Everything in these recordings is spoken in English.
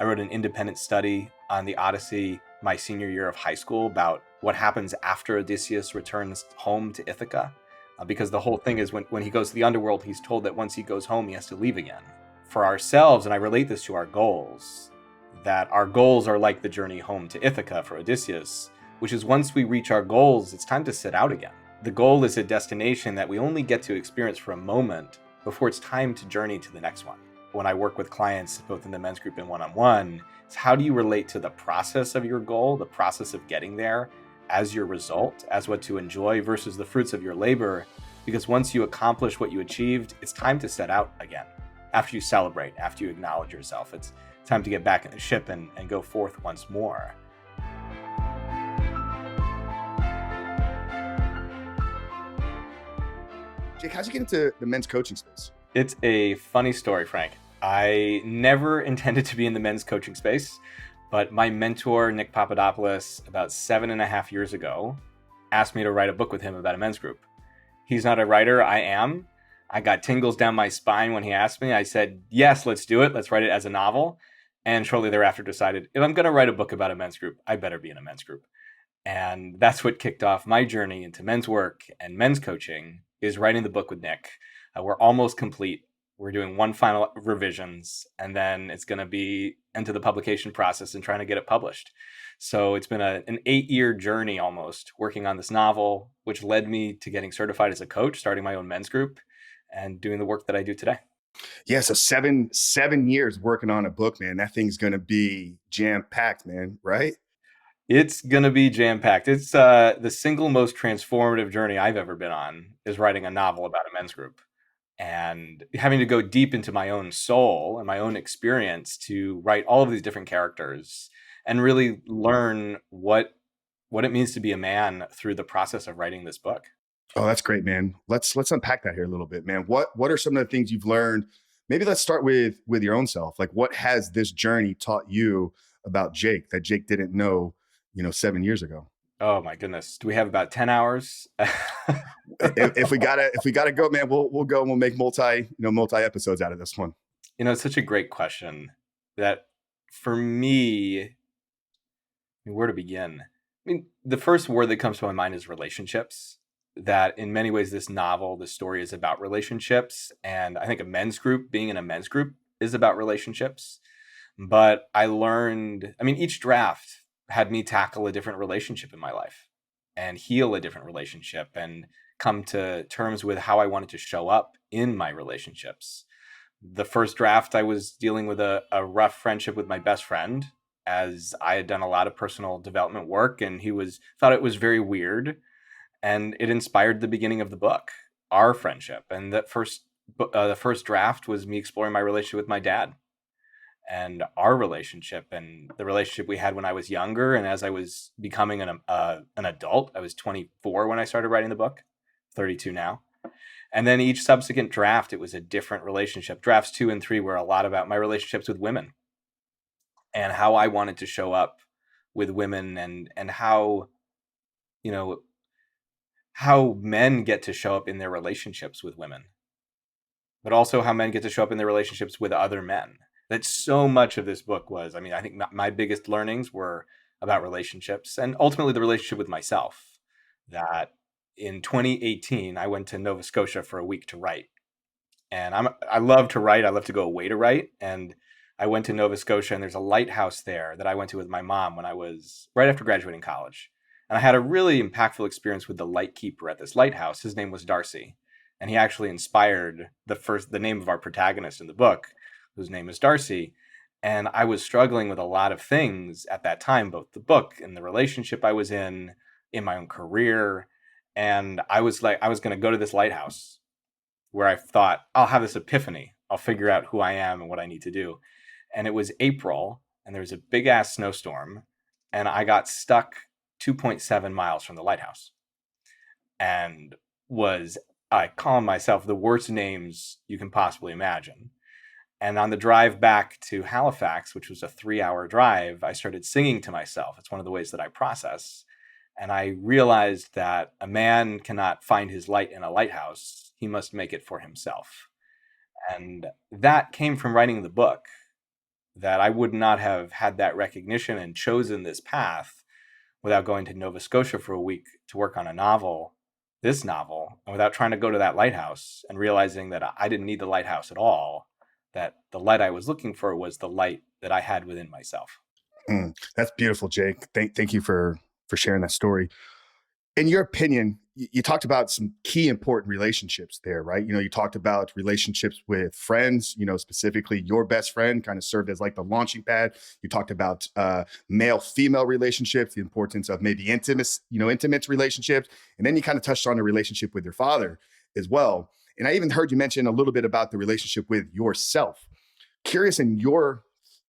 I wrote an independent study on the Odyssey my senior year of high school about what happens after Odysseus returns home to Ithaca. Because the whole thing is when he goes to the underworld, he's told that once he goes home, he has to leave again. For ourselves, and I relate this to our goals, that our goals are like the journey home to Ithaca for Odysseus, which is once we reach our goals, it's time to set out again. The goal is a destination that we only get to experience for a moment before it's time to journey to the next one. When I work with clients, both in the men's group and one-on-one, it's how do you relate to the process of your goal, the process of getting there as your result, as what to enjoy versus the fruits of your labor? Because once you accomplish what you achieved, it's time to set out again. After you celebrate, after you acknowledge yourself, it's time to get back in the ship and go forth once more. Jake, how'd you get into the men's coaching space? It's a funny story, Frank. I never intended to be in the men's coaching space, but my mentor, Nick Papadopoulos, about 7.5 years ago, asked me to write a book with him about a men's group. He's not a writer, I am. I got tingles down my spine when he asked me. I said, yes, let's do it. Let's write it as a novel. And shortly thereafter decided, if I'm going to write a book about a men's group, I better be in a men's group. And that's what kicked off my journey into men's work and men's coaching, is writing the book with Nick. We're almost complete. We're doing one final revisions, and then it's going to be into the publication process and trying to get it published. So it's been an 8-year journey almost working on this novel, which led me to getting certified as a coach, starting my own men's group, and doing the work that I do today. Yeah, so seven years working on a book, man. That thing's going to be jam-packed, man, right? It's going to be jam-packed. It's the single most transformative journey I've ever been on, is writing a novel about a men's group and having to go deep into my own soul and my own experience to write all of these different characters and really learn what it means to be a man through the process of writing this book. Oh, that's great, man. Let's unpack that here a little bit, man. What are some of the things you've learned? Maybe let's start with your own self. Like, what has this journey taught you about Jake that Jake didn't know, 7 years ago? Oh my goodness. Do we have about 10 hours? if we gotta go, man, we'll go and we'll make multi episodes out of this one. It's such a great question that for me, where to begin? I mean, the first word that comes to my mind is relationships. That in many ways, this novel, this story is about relationships. And I think being in a men's group is about relationships. But I learned, each draft had me tackle a different relationship in my life and heal a different relationship and come to terms with how I wanted to show up in my relationships. The first draft, I was dealing with a rough friendship with my best friend, as I had done a lot of personal development work, and he thought it was very weird. And it inspired the beginning of the book, our friendship. And the first draft was me exploring my relationship with my dad and our relationship and the relationship we had when I was younger. And as I was becoming an adult, I was 24 when I started writing the book, 32 now. And then each subsequent draft, it was a different relationship. Drafts 2 and 3 were a lot about my relationships with women and how I wanted to show up with women and how, how men get to show up in their relationships with women, but also how men get to show up in their relationships with other men. That so much of this book was, I think my biggest learnings were about relationships and ultimately the relationship with myself. That in 2018, I went to Nova Scotia for a week to write. And I love to write. I love to go away to write. And I went to Nova Scotia, and there's a lighthouse there that I went to with my mom when I was right after graduating college. And I had a really impactful experience with the lightkeeper at this lighthouse. His name was Darcy. And he actually inspired the name of our protagonist in the book, whose name is Darcy. And I was struggling with a lot of things at that time, both the book and the relationship I was in my own career. And I was going to go to this lighthouse where I thought, I'll have this epiphany. I'll figure out who I am and what I need to do. And it was April, and there was a big ass snowstorm, and I got stuck 2.7 miles from the lighthouse and I called myself the worst names you can possibly imagine. And on the drive back to Halifax, which was a 3-hour drive, I started singing to myself. It's one of the ways that I process. And I realized that a man cannot find his light in a lighthouse. He must make it for himself. And that came from writing the book. that I would not have had that recognition and chosen this path without going to Nova Scotia for a week to work on this novel, and without trying to go to that lighthouse and realizing that I didn't need the lighthouse at all, that the light I was looking for was the light that I had within myself. That's beautiful, Jake. Thank you for sharing that story. In your opinion, you talked about some key important relationships there, right? You talked about relationships with friends, specifically your best friend kind of served as like the launching pad. You talked about male-female relationships, the importance of maybe intimate relationships. And then you kind of touched on the relationship with your father as well. And I even heard you mention a little bit about the relationship with yourself. Curious, in your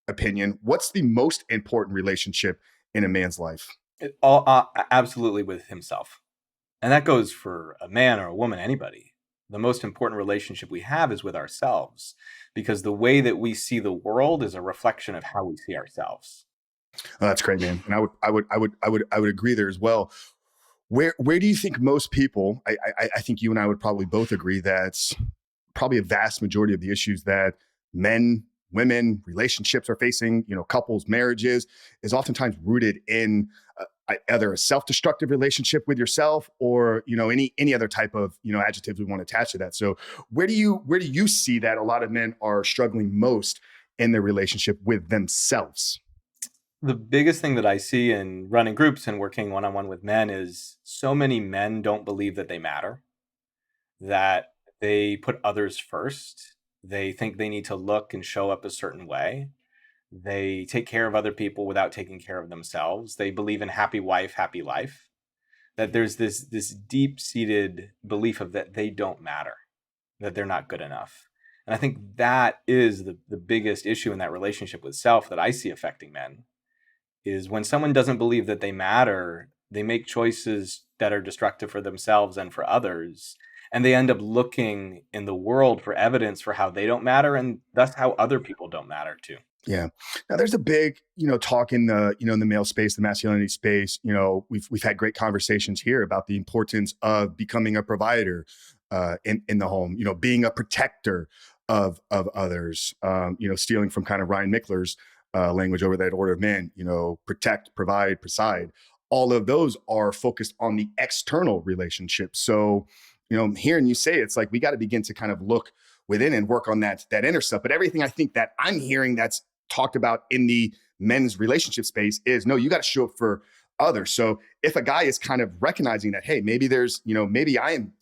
opinion, what's the most important relationship in a man's life? Absolutely with himself. And that goes for a man or a woman, anybody. The most important relationship we have is with ourselves, because the way that we see the world is a reflection of how we see ourselves. Oh, that's great, man. And I would agree there as well. Where do you think most people? I think you and I would probably both agree that's probably a vast majority of the issues that men, women, relationships are facing. Couples, marriages, is oftentimes rooted in either a self-destructive relationship with yourself, or any other type of adjectives we want to attach to that. So where do you see that a lot of men are struggling most in their relationship with themselves? The biggest thing that I see in running groups and working one-on-one with men is so many men don't believe that they matter, that they put others first. They think they need to look and show up a certain way. They take care of other people without taking care of themselves. They believe in happy wife, happy life. That there's this deep-seated belief of that they don't matter, that they're not good enough. And I think that is the biggest issue in that relationship with self that I see affecting men, is when someone doesn't believe that they matter, they make choices that are destructive for themselves and for others. And they end up looking in the world for evidence for how they don't matter, and thus how other people don't matter too. Yeah. Now there's a big, talk in the, in the male space, the masculinity space. We've had great conversations here about the importance of becoming a provider in the home, being a protector of others, stealing from kind of Ryan Mickler's language over that order of man, protect, provide, preside. All of those are focused on the external relationship. So, hearing you say it's like we got to begin to kind of look within and work on that inner stuff. But everything I think that I'm hearing that's talked about in the men's relationship space is, no, you got to show up for others. So if a guy is kind of recognizing that, hey, maybe there's, maybe I am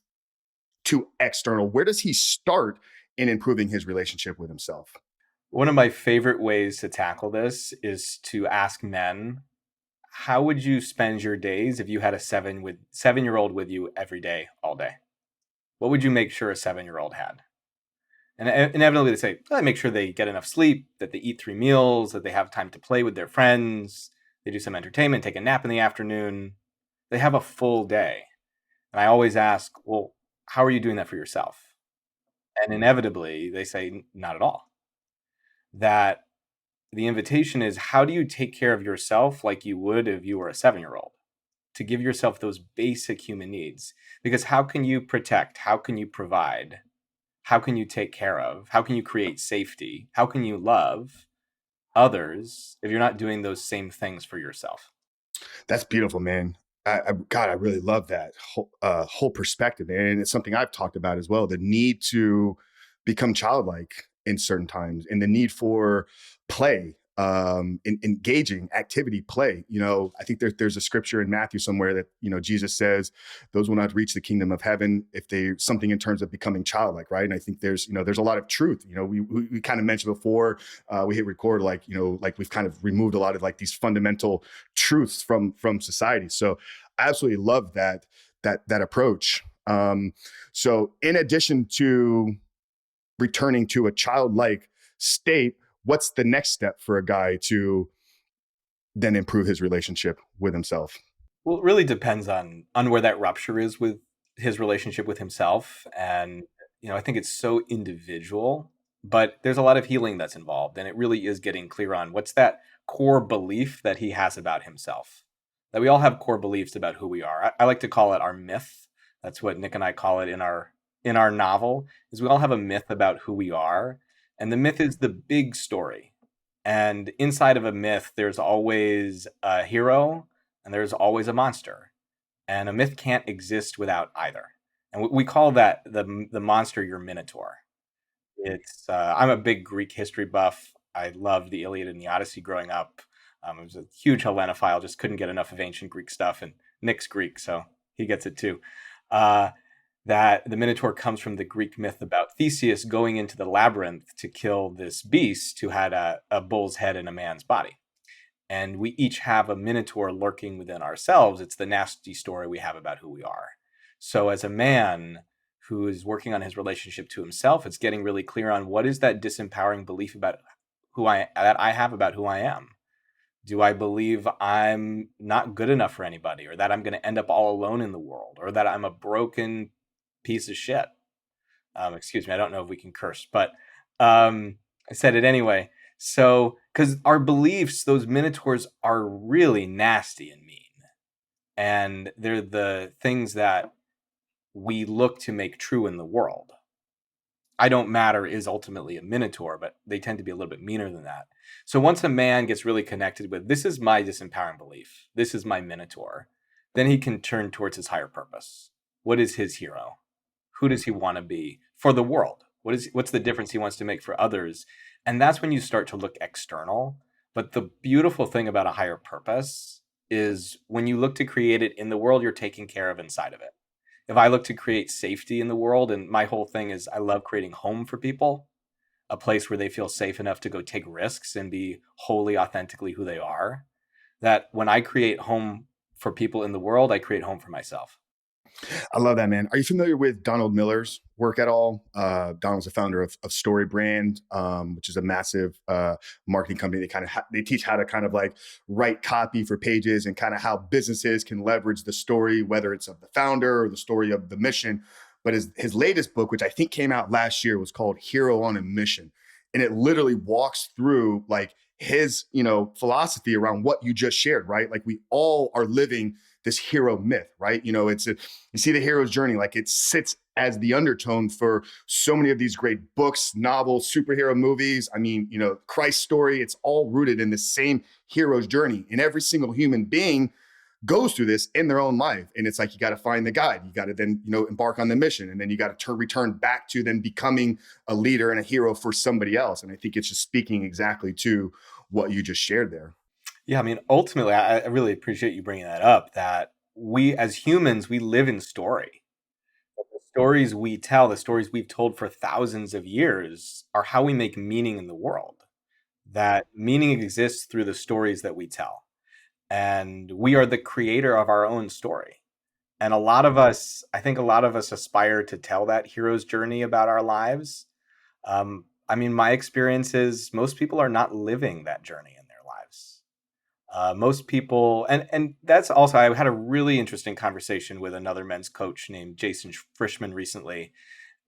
too external, where does he start in improving his relationship with himself? One of my favorite ways to tackle this is to ask men, how would you spend your days if you had a 7-year-old with you every day, all day? What would you make sure a 7-year-old had? And inevitably they say, I make sure they get enough sleep, that they eat 3 meals, that they have time to play with their friends, they do some entertainment, take a nap in the afternoon. They have a full day. And I always ask, well, how are you doing that for yourself? And inevitably they say, not at all. That the invitation is, how do you take care of yourself like you would if you were a 7-year-old? To give yourself those basic human needs. Because how can you protect? How can you provide? How can you take care of? How can you create safety? How can you love others if you're not doing those same things for yourself? That's beautiful, man. God, I really love that whole perspective, man. And it's something I've talked about as well. The need to become childlike in certain times, and the need for play, engaging activity, play. I think there's a scripture in Matthew somewhere that Jesus says, "Those will not reach the kingdom of heaven if they something in terms of becoming childlike." Right, and I think there's a lot of truth. We kind of mentioned before we hit record, like like we've kind of removed a lot of like these fundamental truths from society. So I absolutely love that approach. So in addition to returning to a childlike state, what's the next step for a guy to then improve his relationship with himself? Well, it really depends on where that rupture is with his relationship with himself. And, I think it's so individual, but there's a lot of healing that's involved. And it really is getting clear on what's that core belief that he has about himself. That we all have core beliefs about who we are. I like to call it our myth. That's what Nick and I call it in our novel, is we all have a myth about who we are. And the myth is the big story. And inside of a myth, there's always a hero and there's always a monster. And a myth can't exist without either. And we call that the monster your minotaur. It's I'm a big Greek history buff. I loved the Iliad and the Odyssey growing up. I was a huge Hellenophile, just couldn't get enough of ancient Greek stuff, and Nick's Greek, so he gets it too. Uh, that the Minotaur comes from the Greek myth about Theseus going into the labyrinth to kill this beast who had a bull's head in a man's body. And we each have a Minotaur lurking within ourselves. It's the nasty story we have about who we are. So as a man who is working on his relationship to himself, it's getting really clear on what is that disempowering belief about that I have about who I am. Do I believe I'm not good enough for anybody, or that I'm going to end up all alone in the world, or that I'm a broken piece of shit? Excuse me, I don't know if we can curse, but I said it anyway. So, because our beliefs, those minotaurs are really nasty and mean. And they're the things that we look to make true in the world. I don't matter is ultimately a minotaur, but they tend to be a little bit meaner than that. So once a man gets really connected with this is my disempowering belief, this is my minotaur, then he can turn towards his higher purpose. What is his hero? Who does he want to be for the world? What's the difference he wants to make for others? And that's when you start to look external. But the beautiful thing about a higher purpose is when you look to create it in the world, you're taking care of inside of it. If I look to create safety in the world, and my whole thing is I love creating home for people, a place where they feel safe enough to go take risks and be wholly authentically who they are, that when I create home for people in the world, I create home for myself. I love that, man. Are you familiar with Donald Miller's work at all? Donald's the founder of Story Brand, which is a massive marketing company. They they teach how to kind of like write copy for pages and kind of how businesses can leverage the story, whether it's of the founder or the story of the mission. But his latest book, which I think came out last year, was called Hero on a Mission, and it literally walks through like his philosophy around what you just shared, right? Like we all are living this hero myth, right? You see the hero's journey, like it sits as the undertone for so many of these great books, novels, superhero movies. I mean, Christ's story, it's all rooted in the same hero's journey. And every single human being goes through this in their own life. And it's like, you got to find the guide. You got to then, embark on the mission. And then you got to return back to then becoming a leader and a hero for somebody else. And I think it's just speaking exactly to what you just shared there. Yeah, I mean, ultimately, I really appreciate you bringing that up, that we as humans, we live in story. The stories we tell, the stories we've told for thousands of years are how we make meaning in the world. That meaning exists through the stories that we tell. And we are the creator of our own story. And I think a lot of us aspire to tell that hero's journey about our lives. I mean, my experience is most people are not living that journey in their lives. Most people, and that's also, I had a really interesting conversation with another men's coach named Jason Frischman recently,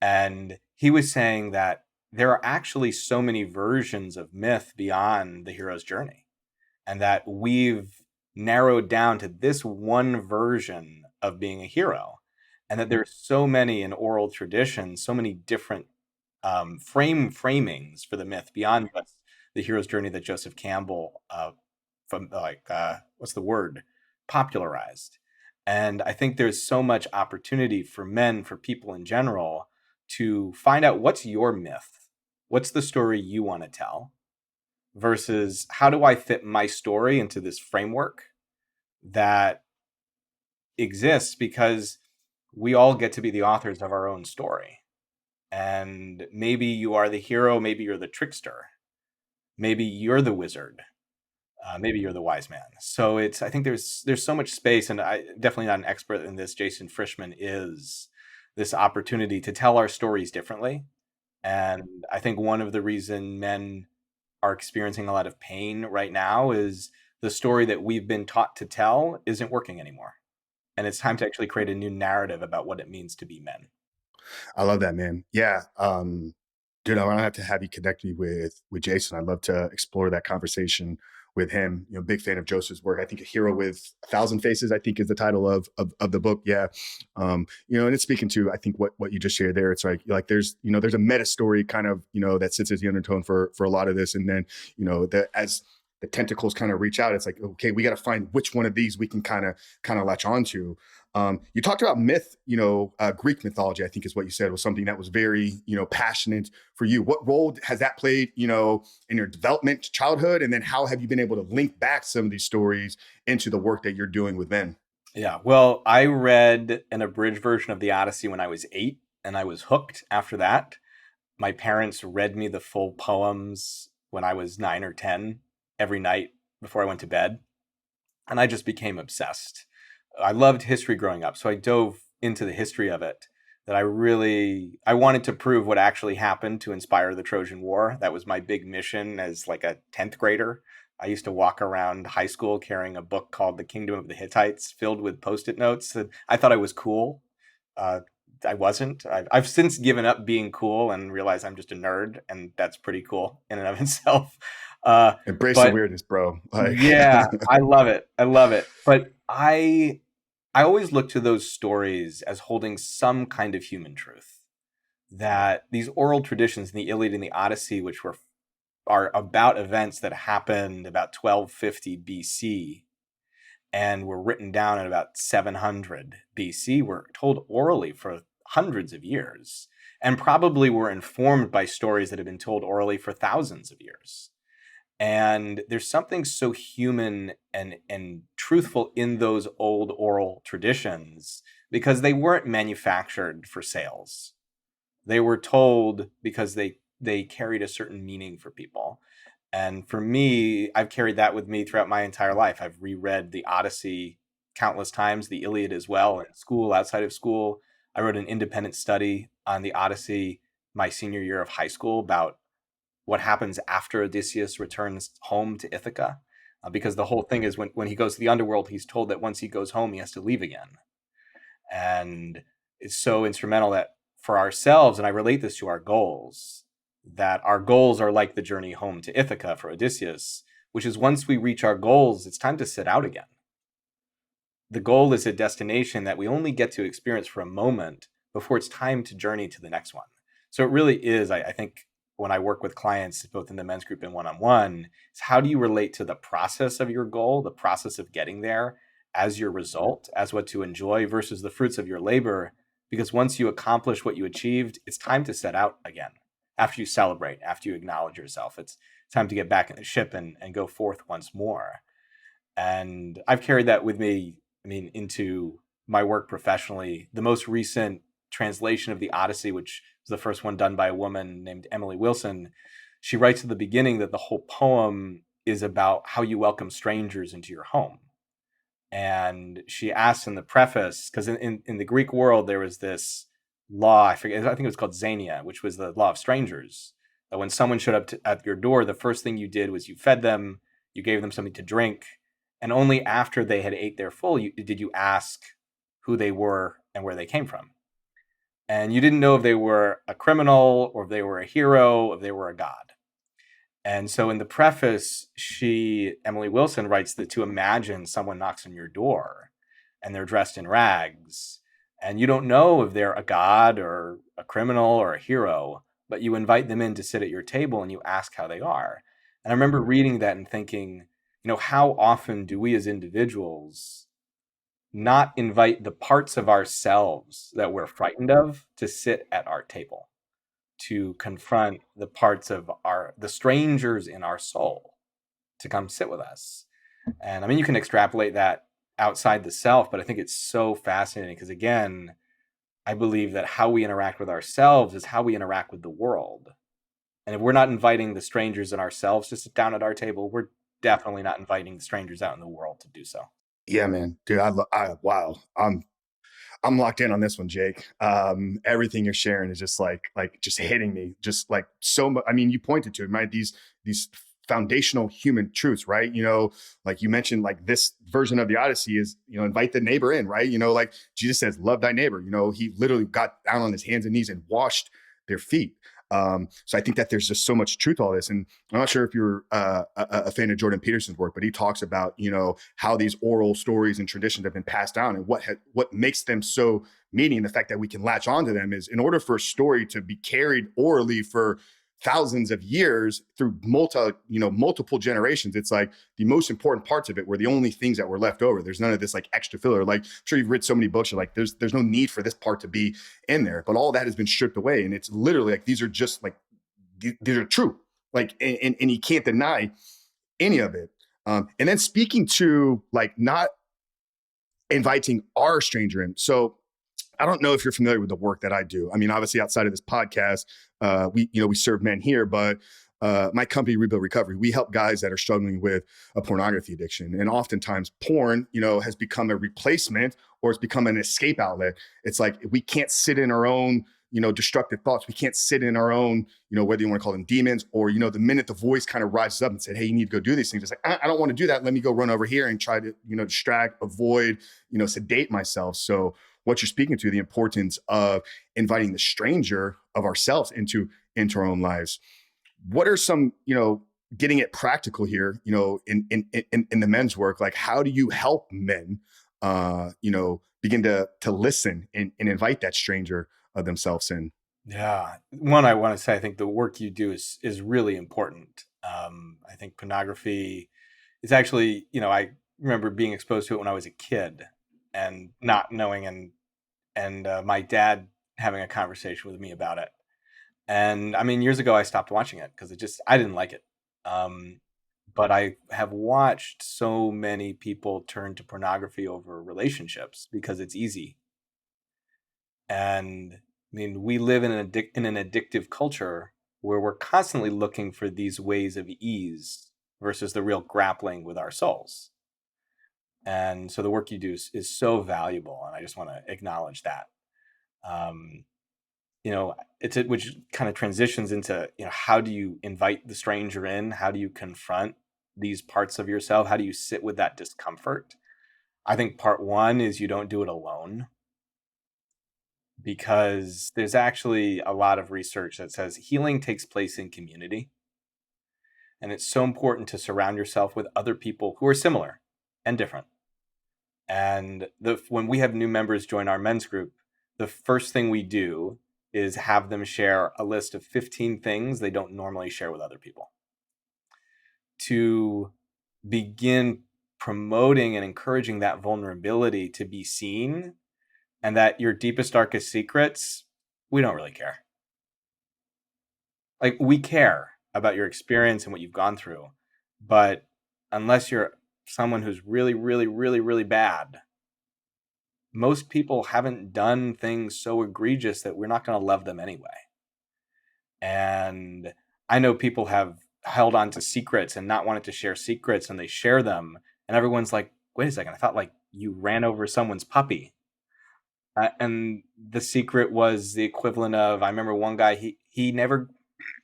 and he was saying that there are actually so many versions of myth beyond the hero's journey, and that we've narrowed down to this one version of being a hero, and that there's so many in oral tradition, so many different framings for the myth beyond just the hero's journey that Joseph Campbell from like what's the word popularized. And I think there's so much opportunity for men, for people in general, to find out what's your myth, what's the story you want to tell, versus how do I fit my story into this framework that exists, because we all get to be the authors of our own story. And maybe you are the hero, maybe you're the trickster, maybe you're the wizard, maybe you're the wise man. So I think there's so much space, and I definitely not an expert in this. Jason Frischman is this opportunity to tell our stories differently. And I think one of the reason men are experiencing a lot of pain right now is the story that we've been taught to tell isn't working anymore. And it's time to actually create a new narrative about what it means to be men. I love that, man. Yeah. Dude, I'm gonna have to have you connect me with Jason. I'd love to explore that conversation with him. You know, big fan of Joseph's work. I think A Hero with a Thousand Faces, I think, is the title of the book. Yeah. You know, and it's speaking to, I think, what you just shared there. It's like there's, you know, there's a meta story kind of, you know, that sits as the undertone for a lot of this. And then, you know, as the tentacles kind of reach out, it's like, okay, we got to find which one of these we can kind of latch onto. You talked about myth, you know, Greek mythology, I think is what you said, was something that was very, you know, passionate for you. What role has that played, you know, in your development, childhood? And then how have you been able to link back some of these stories into the work that you're doing with men? Yeah. Well, I read an abridged version of the Odyssey when I was 8, and I was hooked after that. My parents read me the full poems when I was 9 or 10 every night before I went to bed. And I just became obsessed. I loved history growing up, so I dove into the history of it. That I wanted to prove what actually happened to inspire the Trojan War. That was my big mission as like a 10th grader. I used to walk around high school carrying a book called The Kingdom of the Hittites, filled with post-it notes. And I thought I was cool. Uh, I wasn't. I've since given up being cool and realized I'm just a nerd, and that's pretty cool in and of itself. Uh, Embrace the but weirdness, bro. Like, yeah, I love it. I love it. But I always look to those stories as holding some kind of human truth. That these oral traditions in the Iliad and the Odyssey, which are about events that happened about 1250 BC and were written down at about 700 BC, were told orally for hundreds of years, and probably were informed by stories that have been told orally for thousands of years. And there's something so human and truthful in those old oral traditions because they weren't manufactured for sales. They were told because they carried a certain meaning for people. And for me, I've carried that with me throughout my entire life. I've reread the Odyssey countless times, the Iliad as well, in school, outside of school. I wrote an independent study on the Odyssey my senior year of high school about what happens after Odysseus returns home to Ithaca. Because the whole thing is when he goes to the underworld, he's told that once he goes home, he has to leave again. And it's so instrumental that for ourselves, and I relate this to our goals, that our goals are like the journey home to Ithaca for Odysseus, which is once we reach our goals, it's time to sit out again. The goal is a destination that we only get to experience for a moment before it's time to journey to the next one. So it really is, I think, when I work with clients, both in the men's group and one-on-one, is how do you relate to the process of your goal, the process of getting there as your result, as what to enjoy versus the fruits of your labor? Because once you accomplish what you achieved, it's time to set out again. After you celebrate, after you acknowledge yourself, it's time to get back in the ship and go forth once more. And I've carried that with me, I mean, into my work professionally. The most recent translation of the Odyssey, which was the first one done by a woman named Emily Wilson, she writes at the beginning that the whole poem is about how you welcome strangers into your home. And she asks in the preface, because in the Greek world, there was this law, I forget, I think it was called Xenia, which was the law of strangers. That when someone showed up at your door, the first thing you did was you fed them, you gave them something to drink, and only after they had ate their full did you ask who they were and where they came from. And you didn't know if they were a criminal or if they were a hero, or if they were a god. And so in the preface, Emily Wilson writes that to imagine someone knocks on your door and they're dressed in rags and you don't know if they're a god or a criminal or a hero, but you invite them in to sit at your table and you ask how they are. And I remember reading that and thinking, how often do we as individuals not invite the parts of ourselves that we're frightened of to sit at our table, to confront the parts of the strangers in our soul to come sit with us. And I mean, you can extrapolate that outside the self, but I think it's so fascinating because, again, I believe that how we interact with ourselves is how we interact with the world. And if we're not inviting the strangers in ourselves to sit down at our table, we're definitely not inviting the strangers out in the world to do so. Yeah, man, dude, wow, I'm locked in on this one, Jake. Everything you're sharing is just like just hitting me, just like so much. I mean, you pointed to it, right? These foundational human truths, right? Like you mentioned, like this version of the Odyssey is, invite the neighbor in, right? Like Jesus says, love thy neighbor. He literally got down on his hands and knees and washed their feet. So I think that there's just so much truth to all this. And I'm not sure if you're a fan of Jordan Peterson's work, but he talks about, how these oral stories and traditions have been passed down, and what makes them so meaning. The fact that we can latch onto them is, in order for a story to be carried orally for thousands of years through multiple generations, it's like the most important parts of it were the only things that were left over. There's none of this like extra filler. Like, I'm sure you've read so many books, you're like, there's no need for this part to be in there, but all that has been stripped away. And it's literally like, these are just like, these are true. Like, and you can't deny any of it. And then speaking to like not inviting our stranger in. So I don't know if you're familiar with the work that I do. I mean, obviously outside of this podcast, we serve men here, but my company, Rebuild Recovery, we help guys that are struggling with a pornography addiction. And oftentimes porn, has become a replacement, or it's become an escape outlet. It's like, we can't sit in our own, destructive thoughts. We can't sit in our own, whether you want to call them demons, or, the minute the voice kind of rises up and said, hey, you need to go do these things. It's like, I don't want to do that. Let me go run over here and try to, distract, avoid, sedate myself. So what you're speaking to, the importance of inviting the stranger of ourselves into our own lives. What are some, getting it practical here, in the men's work? Like, how do you help men, begin to listen and invite that stranger of themselves in? Yeah. One, I want to say, I think the work you do is really important. I think pornography is actually, I remember being exposed to it when I was a kid and not knowing, and my dad having a conversation with me about it. And I mean, years ago, I stopped watching it because I didn't like it. But I have watched so many people turn to pornography over relationships because it's easy. And I mean, we live in an addictive culture where we're constantly looking for these ways of ease versus the real grappling with our souls. And so the work you do is so valuable, and I just want to acknowledge that. Um, which kind of transitions into, how do you invite the stranger in? How do you confront these parts of yourself? How do you sit with that discomfort? I think part one is you don't do it alone, because there's actually a lot of research that says healing takes place in community. And it's so important to surround yourself with other people who are similar and different. And when we have new members join our men's group, the first thing we do is have them share a list of 15 things they don't normally share with other people, to begin promoting and encouraging that vulnerability to be seen, and that your deepest, darkest secrets, we don't really care. Like, we care about your experience and what you've gone through, but unless you're someone who's really, really, really, really bad, most people haven't done things so egregious that we're not going to love them anyway. And I know people have held on to secrets and not wanted to share secrets, and they share them, and everyone's like, wait a second, I thought like you ran over someone's puppy. And the secret was the equivalent of, I remember one guy, he never,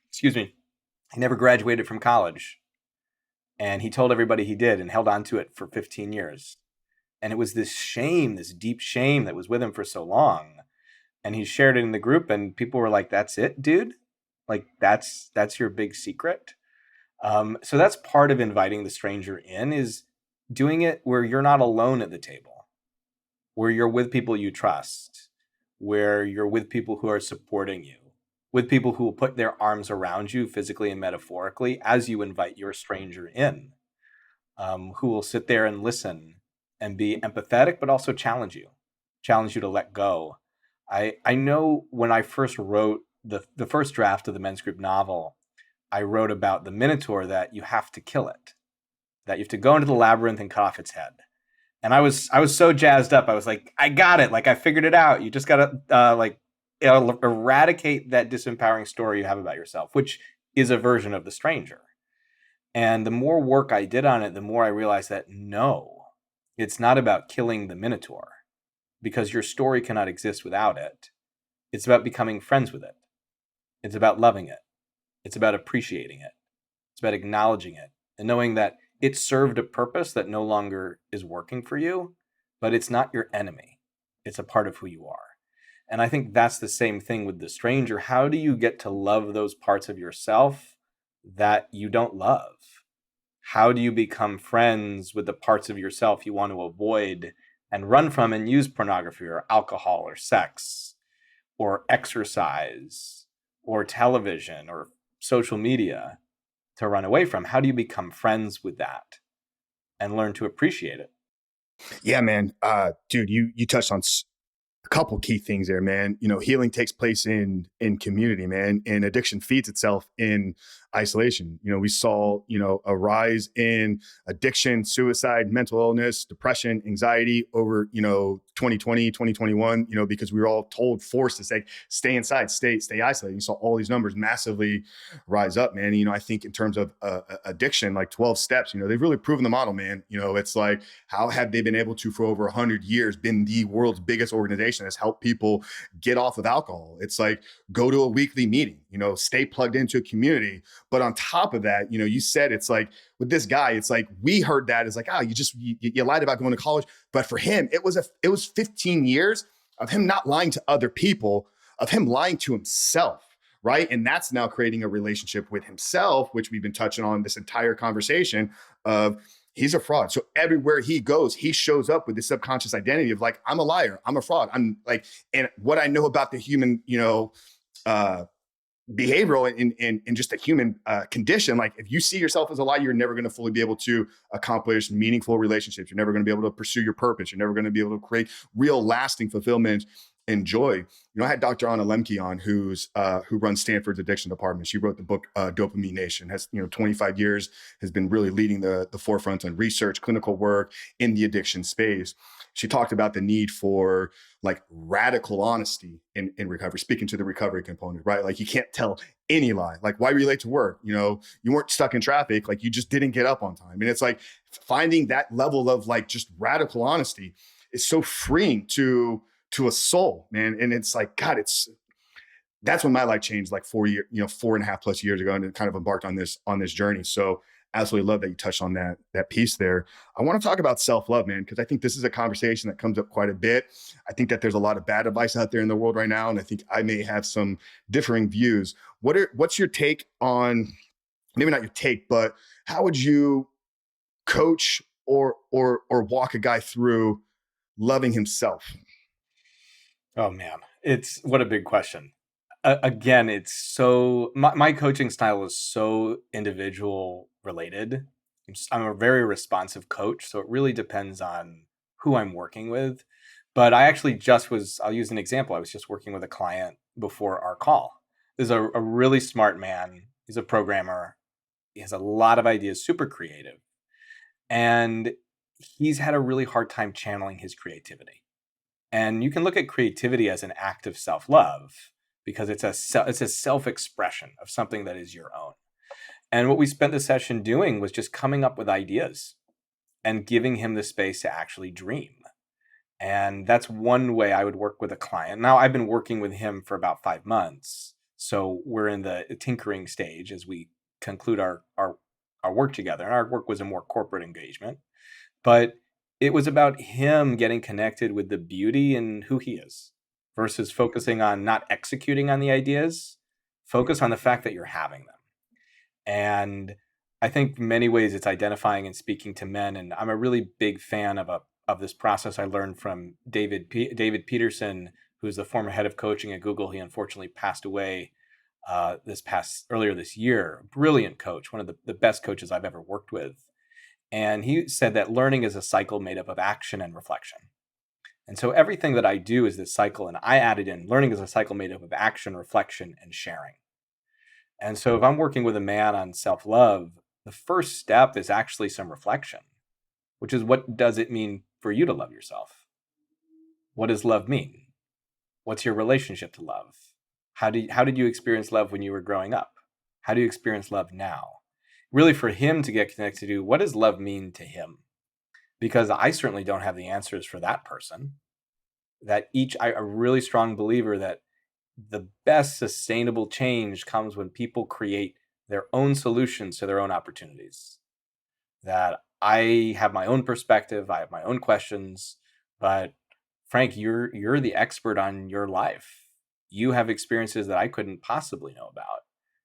excuse me, he never graduated from college, and he told everybody he did and held on to it for 15 years. And it was this shame, this deep shame that was with him for so long. And he shared it in the group, and people were like, that's it, dude? Like, that's your big secret? So that's part of inviting the stranger in, is doing it where you're not alone at the table, where you're with people you trust, where you're with people who are supporting you, with people who will put their arms around you physically and metaphorically as you invite your stranger in, who will sit there and listen and be empathetic, but also challenge you to let go. I know when I first wrote the first draft of the men's group novel, I wrote about the Minotaur, that you have to kill it, that you have to go into the labyrinth and cut off its head. And I was so jazzed up. I was like, I got it. Like, I figured it out. You just got to eradicate that disempowering story you have about yourself, which is a version of the stranger. And the more work I did on it, the more I realized that no, it's not about killing the Minotaur, because your story cannot exist without it. It's about becoming friends with it. It's about loving it. It's about appreciating it. It's about acknowledging it and knowing that it served a purpose that no longer is working for you, but it's not your enemy. It's a part of who you are. And I think that's the same thing with the stranger. How do you get to love those parts of yourself that you don't love? How do you become friends with the parts of yourself you want to avoid and run from and use pornography or alcohol or sex or exercise or television or social media to run away from? How do you become friends with that and learn to appreciate it? Yeah, man. Dude, you touched on a couple key things there, man. Healing takes place in community, man, and addiction feeds itself in isolation. We saw, a rise in addiction, suicide, mental illness, depression, anxiety over, 2020, 2021, because we were all forced to say, stay inside, stay isolated. You saw all these numbers massively rise up, man. I think in terms of addiction, like 12 steps, they've really proven the model, man. It's like, how have they been able to, for over 100 years, been the world's biggest organization that's helped people get off of alcohol? It's like, go to a weekly meeting, stay plugged into a community. But on top of that, you said, it's like with this guy, it's like, we heard that as like, you lied about going to college. But for him, it was 15 years of him not lying to other people, of him lying to himself. Right. And that's now creating a relationship with himself, which we've been touching on this entire conversation of, he's a fraud. So everywhere he goes, he shows up with this subconscious identity of like, I'm a liar, I'm a fraud. I'm like, and what I know about the human, behavioral and just the human condition, like if you see yourself as a liar, you're never going to fully be able to accomplish meaningful relationships. You're never going to be able to pursue your purpose. You're never going to be able to create real lasting fulfillment and joy. I had Dr. Anna Lemke on, who runs Stanford's addiction department. She wrote the book Dopamine Nation. Has 25 years, has been really leading the forefront on research, clinical work in the addiction space. She talked about the need for like radical honesty in recovery, speaking to the recovery component, right? Like you can't tell any lie. Like, why were you late to work? You weren't stuck in traffic. Like you just didn't get up on time. And it's like finding that level of like just radical honesty is so freeing to a soul, man. And it's like, God, that's when my life changed like 4.5+ years ago, and kind of embarked on this journey. So absolutely love that you touched on that piece there. I want to talk about self-love, man, because I think this is a conversation that comes up quite a bit. I think that there's a lot of bad advice out there in the world right now, and I think I may have some differing views. What's your take on, maybe not your take, but how would you coach or walk a guy through loving himself? Oh man, it's what a big question. Again, it's so my coaching style is so individual related. I'm a very responsive coach, so it really depends on who I'm working with. But I actually I'll use an example. I was just working with a client before our call. There's a really smart man. He's a programmer. He has a lot of ideas, super creative. And he's had a really hard time channeling his creativity. And you can look at creativity as an act of self-love because it's a self-expression of something that is your own. And what we spent the session doing was just coming up with ideas and giving him the space to actually dream. And that's one way I would work with a client. Now, I've been working with him for about 5 months. So we're in the tinkering stage as we conclude our work together. And our work was a more corporate engagement. But it was about him getting connected with the beauty in who he is versus focusing on not executing on the ideas. Focus on the fact that you're having them. And I think many ways it's identifying and speaking to men. And I'm a really big fan of this process I learned from David Peterson, who's the former head of coaching at Google. He unfortunately passed away earlier this year. Brilliant coach, one of the best coaches I've ever worked with. And he said that learning is a cycle made up of action and reflection. And so everything that I do is this cycle, and I added in learning is a cycle made up of action, reflection, and sharing. And so if I'm working with a man on self-love, the first step is actually some reflection, which is, what does it mean for you to love yourself? What does love mean? What's your relationship to love? How did you experience love when you were growing up? How do you experience love now? Really for him to get connected to, what does love mean to him? Because I certainly don't have the answers for that person. I'm a really strong believer that the best sustainable change comes when people create their own solutions to their own opportunities. That I have my own perspective, I have my own questions, but Frank, you're the expert on your life. You have experiences that I couldn't possibly know about.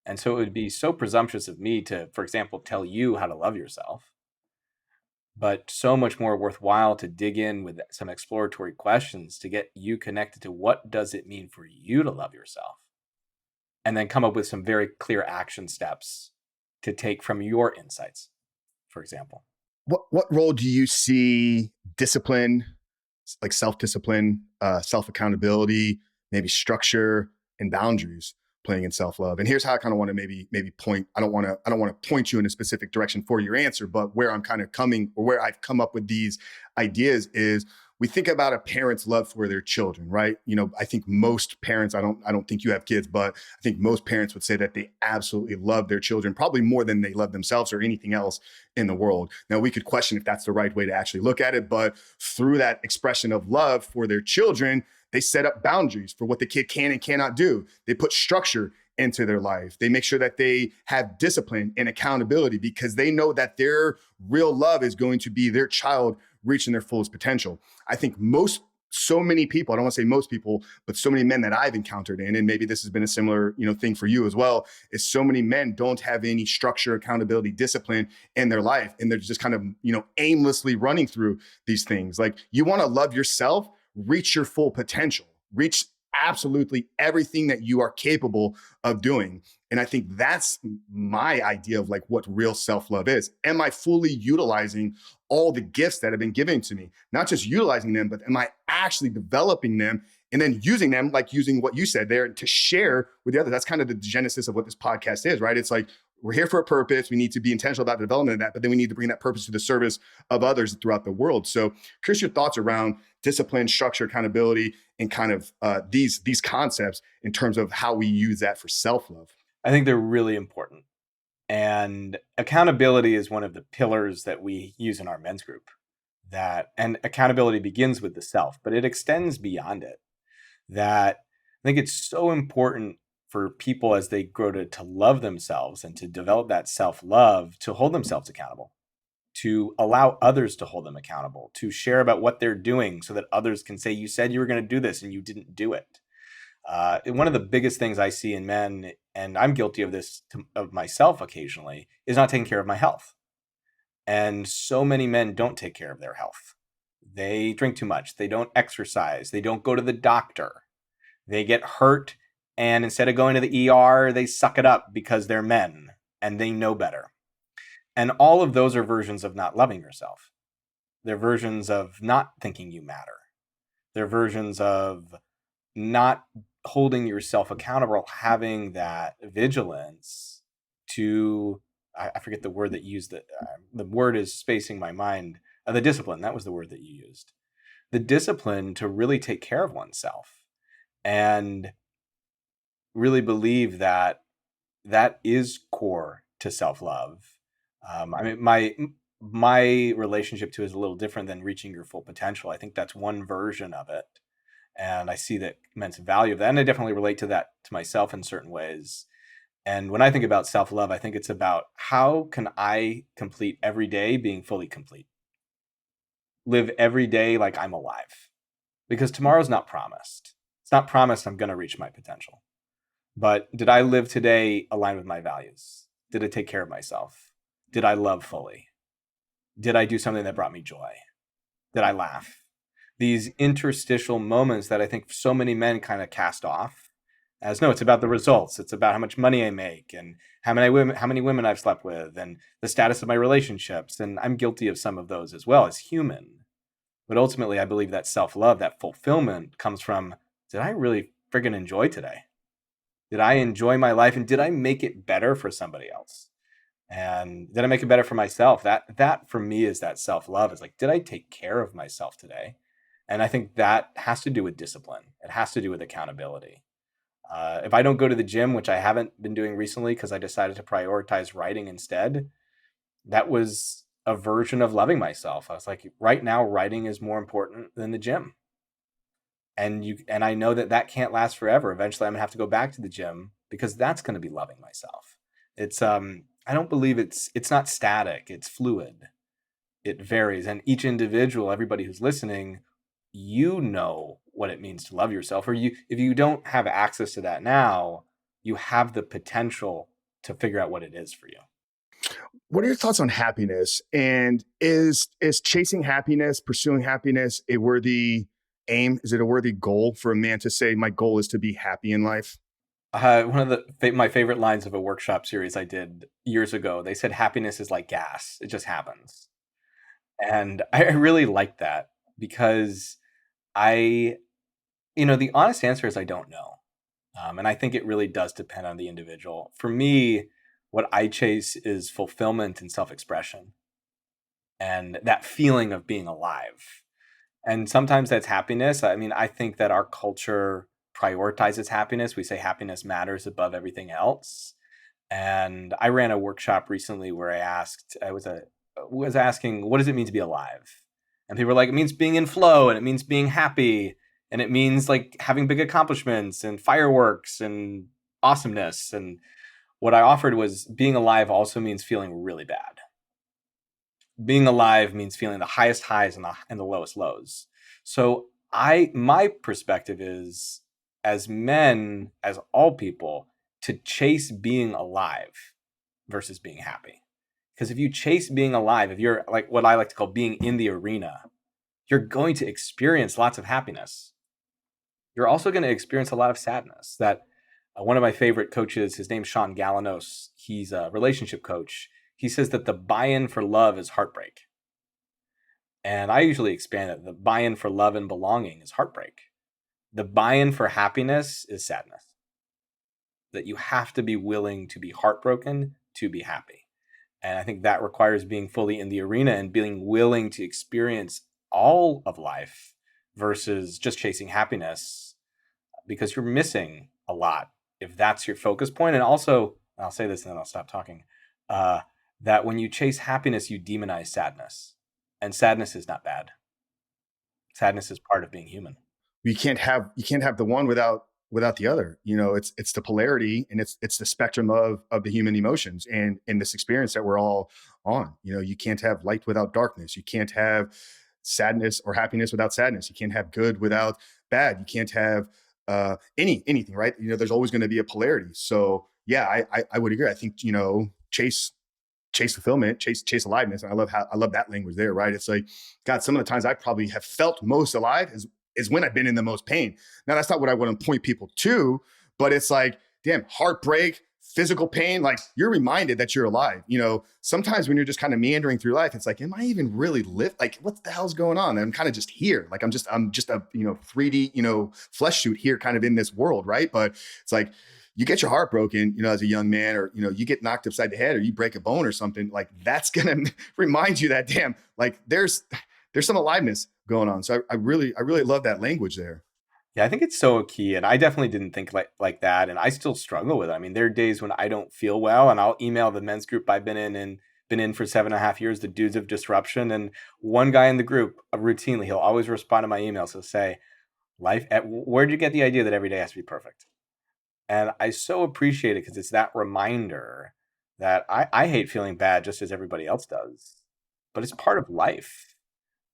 And so it would be so presumptuous of me to, for example, tell you how to love yourself, but so much more worthwhile to dig in with some exploratory questions to get you connected to what does it mean for you to love yourself, and then come up with some very clear action steps to take from your insights, for example. What role do you see discipline, like self-discipline, self-accountability, maybe structure and boundaries playing in self-love? And here's how I kind of want to maybe point. I don't want to point you in a specific direction for your answer, but where I'm kind of coming, or where I've come up with these ideas, is we think about a parent's love for their children, right? You know, I think most parents, I don't think you have kids, but I think most parents would say that they absolutely love their children, probably more than they love themselves or anything else in the world. Now, we could question if that's the right way to actually look at it, but through that expression of love for their children, they set up boundaries for what the kid can and cannot do. They put structure into their life. They make sure that they have discipline and accountability, because they know that their real love is going to be their child reaching their fullest potential. I think so many people, I don't want to say most people, but so many men that I've encountered in, and maybe this has been a similar, thing for you as well, is so many men don't have any structure, accountability, discipline in their life. And they're just kind of, aimlessly running through these things. Like, you want to love yourself, reach your full potential, reach absolutely everything that you are capable of doing. And I think that's my idea of like what real self-love is. Am I fully utilizing all the gifts that have been given to me? Not just utilizing them, but am I actually developing them and then using them, like using what you said there, to share with the others? That's kind of the genesis of what this podcast is, right? It's like, we're here for a purpose. We need to be intentional about the development of that, but then we need to bring that purpose to the service of others throughout the world. So curious your thoughts around discipline, structure, accountability, and kind of these concepts in terms of how we use that for self-love. I think they're really important. And accountability is one of the pillars that we use in our men's group. And accountability begins with the self, but it extends beyond it. That I think it's so important for people as they grow to love themselves and to develop that self-love, to hold themselves accountable, to allow others to hold them accountable, to share about what they're doing so that others can say, you said you were going to do this and you didn't do it. One of the biggest things I see in men, and I'm guilty of this of myself occasionally, is not taking care of my health. And so many men don't take care of their health. They drink too much. They don't exercise. They don't go to the doctor. They get hurt, and instead of going to the ER, they suck it up because they're men and they know better. And all of those are versions of not loving yourself. They're versions of not thinking you matter. They're versions of not holding yourself accountable, having that vigilance to, I forget the word that you used, the word is spacing my mind, the discipline, that was the word that you used. The discipline to really take care of oneself and really believe that that is core to self-love. I mean, my relationship to it is a little different than reaching your full potential. I think that's one version of it. And I see that immense value of that. And I definitely relate to that to myself in certain ways. And when I think about self-love, I think it's about how can I complete every day being fully complete? Live every day like I'm alive. Because tomorrow's not promised. It's not promised I'm going to reach my potential. But did I live today aligned with my values? Did I take care of myself? Did I love fully? Did I do something that brought me joy? Did I laugh? These interstitial moments that I think so many men kind of cast off as, no, it's about the results. It's about how much money I make and how many women I've slept with and the status of my relationships. And I'm guilty of some of those as well as human. But ultimately, I believe that self-love, that fulfillment comes from, did I really friggin' enjoy today? Did I enjoy my life? And did I make it better for somebody else? And did I make it better for myself? That for me is that self-love. Is like, did I take care of myself today? And I think that has to do with discipline. It has to do with accountability. If I don't go to the gym, which I haven't been doing recently because I decided to prioritize writing instead, that was a version of loving myself. I was like, right now, writing is more important than the gym. And I know that can't last forever. Eventually, I'm gonna have to go back to the gym because that's going to be loving myself. It's I don't believe it's not static. It's fluid. It varies, and each individual, everybody who's listening, you know what it means to love yourself, or if you don't have access to that now, you have the potential to figure out what it is for you. What are your thoughts on happiness? And is chasing happiness, pursuing happiness, a worthy aim? Is it a worthy goal for a man to say, my goal is to be happy in life? One of my favorite lines of a workshop series I did years ago, they said happiness is like gas. It just happens. And I really like that because I, the honest answer is I don't know. And I think it really does depend on the individual. For me, what I chase is fulfillment and self expression and that feeling of being alive. And sometimes that's happiness. I mean, I think that our culture prioritizes happiness. We say happiness matters above everything else. And I ran a workshop recently where I was asking, what does it mean to be alive? And people were like, it means being in flow, and it means being happy, and it means like having big accomplishments and fireworks and awesomeness. And what I offered was being alive also means feeling really bad. Being alive means feeling the highest highs and the lowest lows. So my perspective is, as men, as all people, to chase being alive versus being happy. Because if you chase being alive, if you're like what I like to call being in the arena, you're going to experience lots of happiness. You're also going to experience a lot of sadness. That one of my favorite coaches, his name's Sean Galanos. He's a relationship coach. He says that the buy-in for love is heartbreak. And I usually expand it. The buy-in for love and belonging is heartbreak. The buy-in for happiness is sadness. That you have to be willing to be heartbroken to be happy. And I think that requires being fully in the arena and being willing to experience all of life versus just chasing happiness, because you're missing a lot if that's your focus point. And also, I'll say this and then I'll stop talking, uh, that when you chase happiness, you demonize sadness. And sadness is not bad. Sadness is part of being human. You can't have the one without the other. It's the polarity, and it's the spectrum of the human emotions and in this experience that we're all on. You can't have light without darkness. You can't have sadness or happiness without sadness. You can't have good without bad. You can't have anything, right? There's always going to be a polarity. So yeah, I would agree. I think, chase fulfillment, chase aliveness. And I love that language there, right? It's like, God, some of the times I probably have felt most alive is when I've been in the most pain. Now, that's not what I want to point people to, but it's like, damn, heartbreak, physical pain, like you're reminded that you're alive. Sometimes when you're just kind of meandering through life, it's like, am I even really live? Like, what the hell's going on? I'm kind of just here. Like, I'm just a, 3D, flesh suit here kind of in this world. Right. But it's like, you get your heart broken, as a young man, or, you get knocked upside the head or you break a bone or something, like that's going to remind you that, damn, like there's some aliveness going on. So I really love that language there. Yeah, I think it's so key. And I definitely didn't think like that. And I still struggle with it. I mean, there are days when I don't feel well, and I'll email the men's group I've been in for 7.5 years, the Dudes of Disruption. And one guy in the group, routinely, he'll always respond to my emails. He'll say, where'd you get the idea that every day has to be perfect? And I so appreciate it because it's that reminder that I hate feeling bad just as everybody else does, but it's part of life.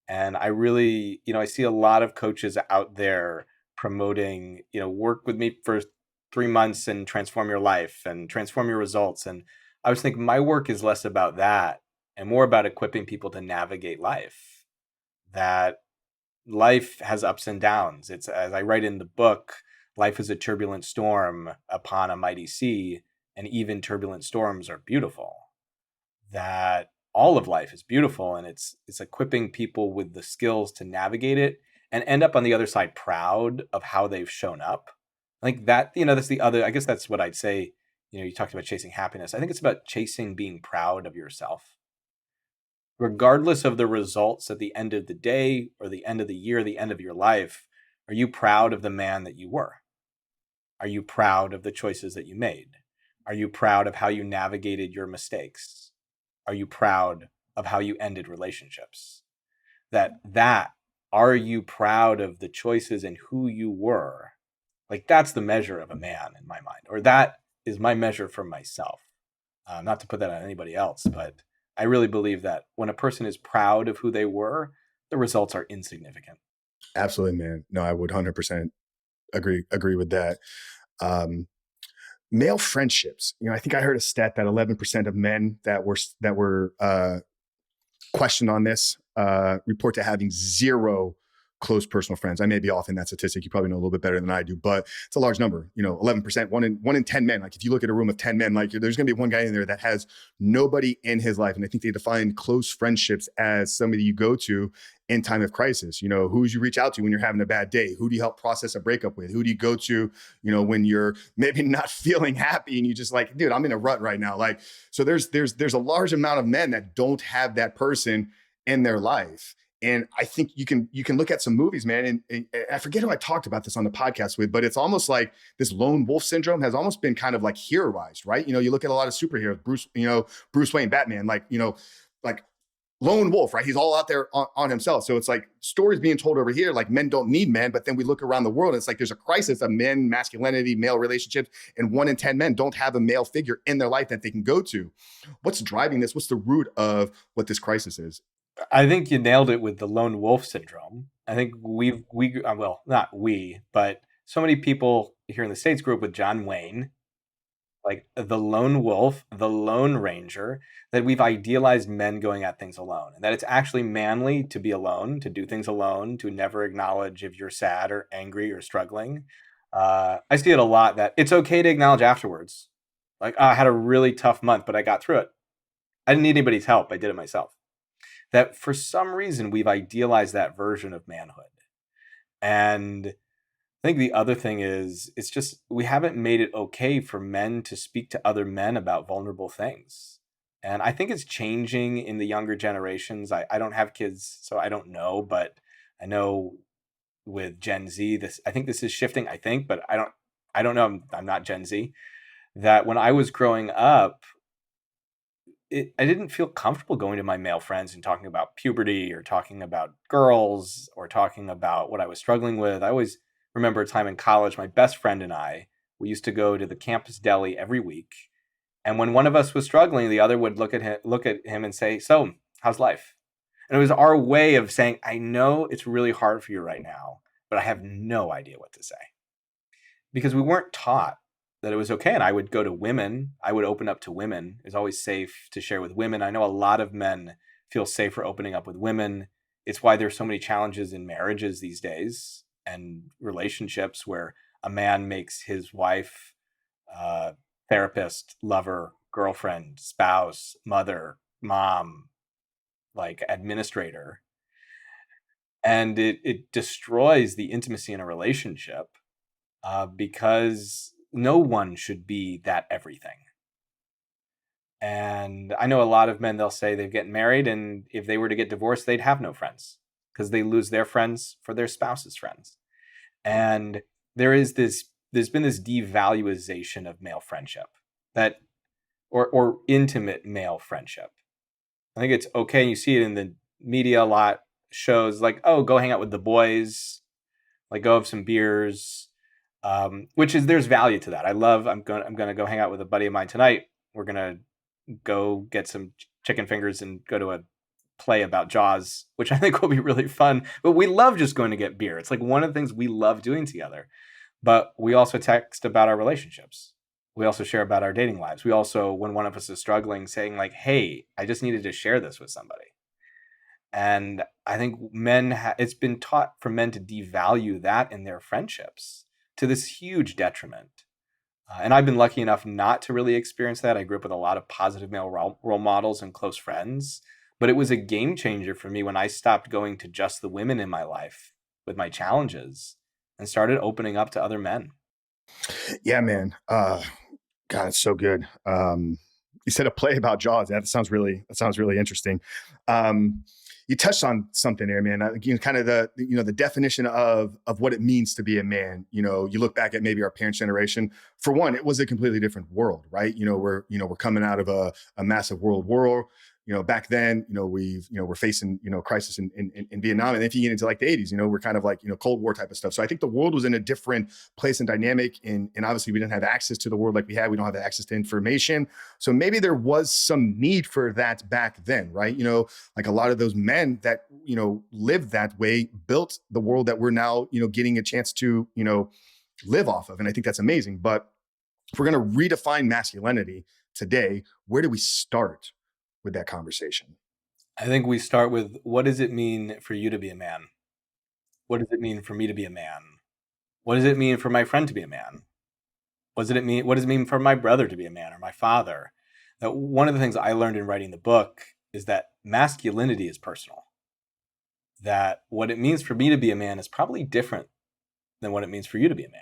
And I really, I see a lot of coaches out there promoting, work with me for 3 months and transform your life and transform your results. And I was thinking my work is less about that and more about equipping people to navigate life. That life has ups and downs. It's, as I write in the book, life is a turbulent storm upon a mighty sea, and even turbulent storms are beautiful. That all of life is beautiful, and it's equipping people with the skills to navigate it and end up on the other side proud of how they've shown up. Like that, that's the other, I guess that's what I'd say. You talked about chasing happiness. I think it's about chasing being proud of yourself. Regardless of the results at the end of the day or the end of the year, the end of your life, are you proud of the man that you were? Are you proud of the choices that you made? Are you proud of how you navigated your mistakes? Are you proud of how you ended relationships? That are you proud of the choices and who you were? Like that's the measure of a man in my mind, or that is my measure for myself. Not to put that on anybody else, but I really believe that when a person is proud of who they were, the results are insignificant. Absolutely, man. No, I would 100% agree with that. Um, Male friendships. I think I heard a stat that 11% of men that were questioned on this report to having zero close personal friends. I may be off in that statistic. You probably know a little bit better than I do, but it's a large number. 11%, one in 10 men. Like if you look at a room of 10 men, like there's going to be one guy in there that has nobody in his life. And I think they define close friendships as somebody you go to in time of crisis. Who do you reach out to when you're having a bad day? Who do you help process a breakup with? Who do you go to, when you're maybe not feeling happy and you just like, dude, I'm in a rut right now. Like, so there's a large amount of men that don't have that person in their life. And I think you can look at some movies, man. And I forget who I talked about this on the podcast with, but it's almost like this lone wolf syndrome has almost been kind of like heroized, right? You look at a lot of superheroes, Bruce Wayne, Batman, like lone wolf, right? He's all out there on himself. So it's like stories being told over here, like men don't need men, but then we look around the world and it's like there's a crisis of men, masculinity, male relationships, and 1 in 10 men don't have a male figure in their life that they can go to. What's driving this? What's the root of what this crisis is? I think you nailed it with the lone wolf syndrome. I think well, not we, but so many people here in the States grew up with John Wayne, like the lone wolf, the lone ranger, that we've idealized men going at things alone, and that it's actually manly to be alone, to do things alone, to never acknowledge if you're sad or angry or struggling. I see it a lot that it's okay to acknowledge afterwards. Like, "Oh, I had a really tough month, but I got through it. I didn't need anybody's help. I did it myself." That for some reason we've idealized that version of manhood. And I think the other thing is it's just we haven't made it okay for men to speak to other men about vulnerable things. And I think it's changing in the younger generations. I don't have kids, so I don't know, but I know with Gen Z, I think this is shifting, but I don't know. I'm not Gen Z. That when I was growing up, I didn't feel comfortable going to my male friends and talking about puberty or talking about girls or talking about what I was struggling with. I always remember a time in college, my best friend and I, we used to go to the campus deli every week. And when one of us was struggling, the other would look at him and say, "So, how's life?" And it was our way of saying, "I know it's really hard for you right now, but I have no idea what to say." Because we weren't taught that it was okay. And I would go to women. I would open up to women. It's always safe to share with women. I know a lot of men feel safer opening up with women. It's why there's so many challenges in marriages these days and relationships where a man makes his wife therapist, lover, girlfriend, spouse, mother, mom, like administrator. And it destroys the intimacy in a relationship because no one should be that everything. And I know a lot of men, they'll say they get married, and if they were to get divorced, they'd have no friends because they lose their friends for their spouse's friends. And there's been this devaluation of male friendship that, or intimate male friendship. I think it's okay. You see it in the media a lot, shows like, oh, go hang out with the boys, like go have some beers, which is there's value to that. I'm gonna go hang out with a buddy of mine tonight. We're gonna go get some chicken fingers and go to a play about Jaws, which I think will be really fun. But we love just going to get beer. It's like one of the things we love doing together. But we also text about our relationships. We also share about our dating lives. We also, when one of us is struggling, saying like, "Hey, I just needed to share this with somebody." And I think it's been taught for men to devalue that in their friendships to this huge detriment. And I've been lucky enough not to really experience that. I grew up with a lot of positive male role models and close friends, but it was a game changer for me when I stopped going to just the women in my life with my challenges and started opening up to other men. Yeah, man. God, it's so good. You said a play about Jaws. That sounds really interesting. You touched on something there, man. Kind of the definition of what it means to be a man. You look back at maybe our parents' generation. For one, it was a completely different world, right? We're coming out of a massive world war. back then, we're facing, crisis in Vietnam. And if you get into like the 80s, we're kind of like, Cold War type of stuff. So I think the world was in a different place and dynamic. And obviously we didn't have access to the world like we had. We don't have access to information. So maybe there was some need for that back then, right? Like a lot of those men that, lived that way built the world that we're now, getting a chance to, live off of. And I think that's amazing. But if we're going to redefine masculinity today, where do we start with that conversation? I think we start with, what does it mean for you to be a man? What does it mean for me to be a man? What does it mean for my friend to be a man? What does it mean? What does it mean for my brother to be a man, or my father? That one of the things I learned in writing the book is that masculinity is personal. That what it means for me to be a man is probably different than what it means for you to be a man,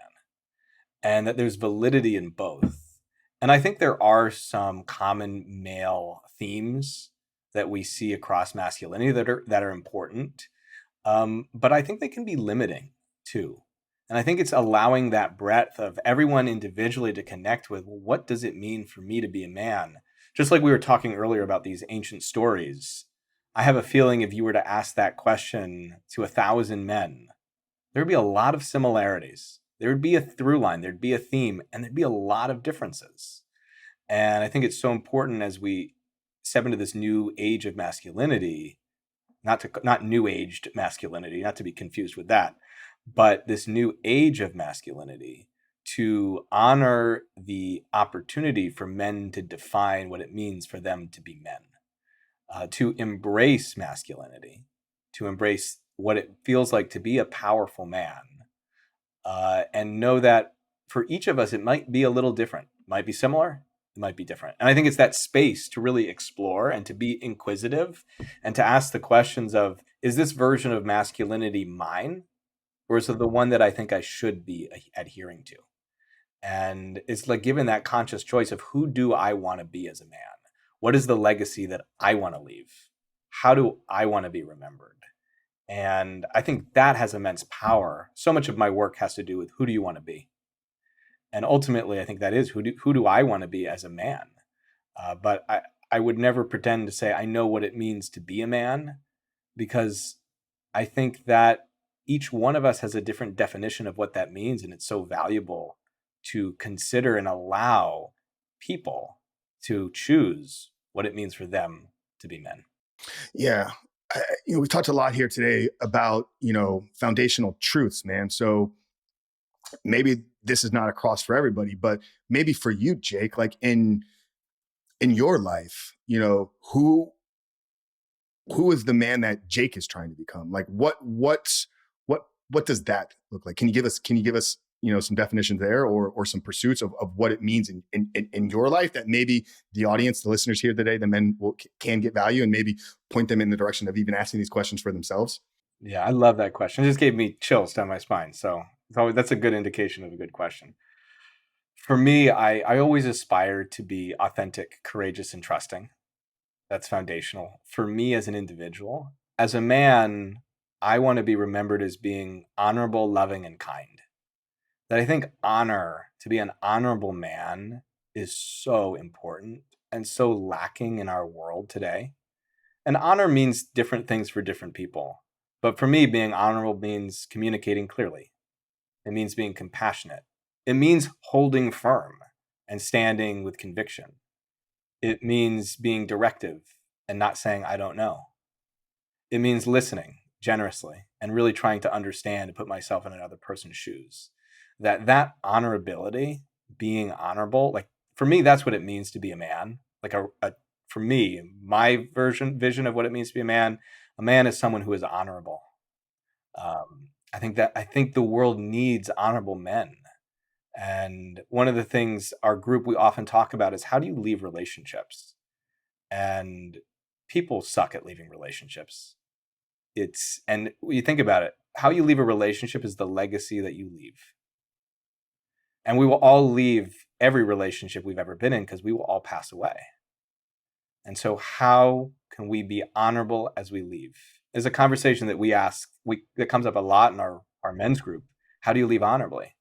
and that there's validity in both. And I think there are some common male themes that we see across masculinity that are important, but I think they can be limiting too. And I think it's allowing that breadth of everyone individually to connect with, well, what does it mean for me to be a man? Just like we were talking earlier about these ancient stories, I have a feeling if you were to ask that question to 1,000 men, there would be a lot of similarities. There would be a through line, there'd be a theme, and there'd be a lot of differences. And I think it's so important as we step into this new age of masculinity, not new aged masculinity, not to be confused with that, but this new age of masculinity, to honor the opportunity for men to define what it means for them to be men, to embrace masculinity, to embrace what it feels like to be a powerful man, and know that for each of us, it might be a little different. It might be similar, it might be different. And I think it's that space to really explore and to be inquisitive and to ask the questions of, is this version of masculinity mine? Or is it the one that I think I should be adhering to? And it's like giving that conscious choice of, who do I want to be as a man? What is the legacy that I want to leave? How do I want to be remembered? And I think that has immense power. So much of my work has to do with, who do you want to be? And ultimately, I think that is, who do I want to be as a man? But I would never pretend to say I know what it means to be a man, because I think that each one of us has a different definition of what that means. And it's so valuable to consider and allow people to choose what it means for them to be men. Yeah. We talked a lot here today about, foundational truths, man. So maybe this is not a cross for everybody, but maybe for you, Jake, like in your life, who is the man that Jake is trying to become? Like what does that look like? Can you give us some definitions there, or some pursuits of what it means in your life, that maybe the audience, the listeners here today, the men can get value, and maybe point them in the direction of even asking these questions for themselves? Yeah, I love that question. It just gave me chills down my spine. So that's a good indication of a good question. For me, I always aspire to be authentic, courageous, and trusting. That's foundational. For me as an individual, as a man, I want to be remembered as being honorable, loving, and kind. That I think honor, to be an honorable man, is so important and so lacking in our world today. And honor means different things for different people. But for me, being honorable means communicating clearly. It means being compassionate. It means holding firm and standing with conviction. It means being directive and not saying, I don't know. It means listening generously and really trying to understand and put myself in another person's shoes. That honorability, being honorable, like for me, that's what it means to be a man. Like for me, my vision of what it means to be a man is someone who is honorable. I think the world needs honorable men. And one of the things our group we often talk about is, how do you leave relationships? And people suck at leaving relationships. And when you think about it, how you leave a relationship is the legacy that you leave. And we will all leave every relationship we've ever been in, because we will all pass away. And so how can we be honorable as we leave? Is a conversation that that comes up a lot in our men's group. How do you leave honorably?